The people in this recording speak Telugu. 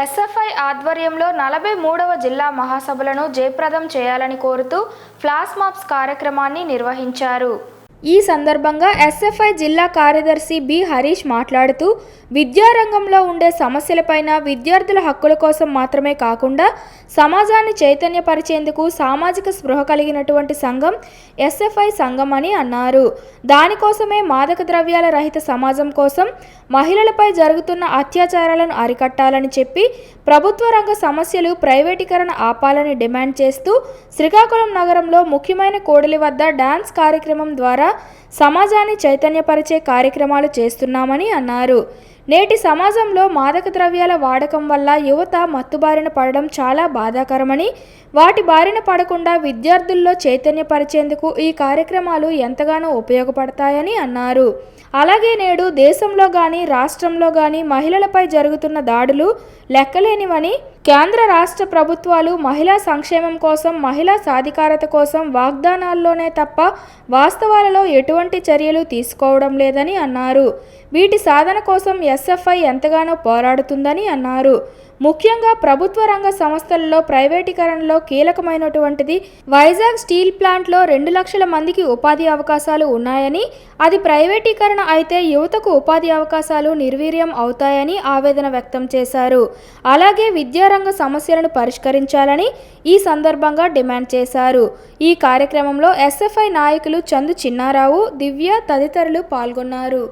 ఎస్ఎఫ్ఐ ఆధ్వర్యంలో 43వ జిల్లా మహాసభలను జయప్రదం చేయాలని కోరుతూ ఫ్లాష్ మాబ్స్ కార్యక్రమాన్ని నిర్వహించారు. ఈ సందర్భంగా ఎస్ఎఫ్ఐ జిల్లా కార్యదర్శి బి హరీష్ మాట్లాడుతూ విద్యారంగంలో ఉండే సమస్యలపైన విద్యార్థుల హక్కుల కోసం మాత్రమే కాకుండా సమాజాన్ని చైతన్యపరిచేందుకు సామాజిక స్పృహ కలిగినటువంటి సంఘం ఎస్ఎఫ్ఐ సంఘం అని అన్నారు. దానికోసమే మాదక ద్రవ్యాల రహిత సమాజం కోసం మహిళలపై జరుగుతున్న అత్యాచారాలను అరికట్టాలని చెప్పి ప్రభుత్వ రంగ సమస్యలు ప్రైవేటీకరణ ఆపాలని డిమాండ్ చేస్తూ శ్రీకాకుళం నగరంలో ముఖ్యమైన కోడలి వద్ద డాన్స్ కార్యక్రమం ద్వారా సమాజాన్ని చైతన్యపరిచే కార్యక్రమాలు చేస్తున్నామని అన్నారు. నేటి సమాజంలో మాదక ద్రవ్యాల వాడకం వల్ల యువత మత్తుబారిన పడడం చాలా బాధాకరమని, వాటి బారిన పడకుండా విద్యార్థుల్లో చైతన్యపరిచేందుకు ఈ కార్యక్రమాలు ఎంతగానో ఉపయోగపడతాయని అన్నారు. అలాగే నేడు దేశంలో కానీ రాష్ట్రంలో కానీ మహిళలపై జరుగుతున్న దాడులు లెక్కలేనివని, కేంద్ర రాష్ట్ర ప్రభుత్వాలు మహిళా సంక్షేమం కోసం, మహిళా సాధికారత కోసం వాగ్దానాల్లోనే తప్ప వాస్తవాలలో ఎటువంటి చర్యలు తీసుకోవడం లేదని అన్నారు. వీటి సాధన కోసం ఎస్ఎఫ్ఐ ఎంతగానో పోరాడుతుందని అన్నారు. ముఖ్యంగా ప్రభుత్వ రంగ సంస్థలలో ప్రైవేటీకరణలో కీలకమైనటువంటిది వైజాగ్ స్టీల్ ప్లాంట్లో 2 లక్షల మందికి ఉపాధి అవకాశాలు ఉన్నాయని, అది ప్రైవేటీకరణ అయితే యువతకు ఉపాధి అవకాశాలు నిర్వీర్యం అవుతాయని ఆవేదన వ్యక్తం చేశారు. అలాగే విద్యారంగ సమస్యలను పరిష్కరించాలని ఈ సందర్భంగా డిమాండ్ చేశారు. ఈ కార్యక్రమంలో ఎస్ఎఫ్ఐ నాయకులు చందు చిన్నారావు, దివ్య తదితరులు పాల్గొన్నారు.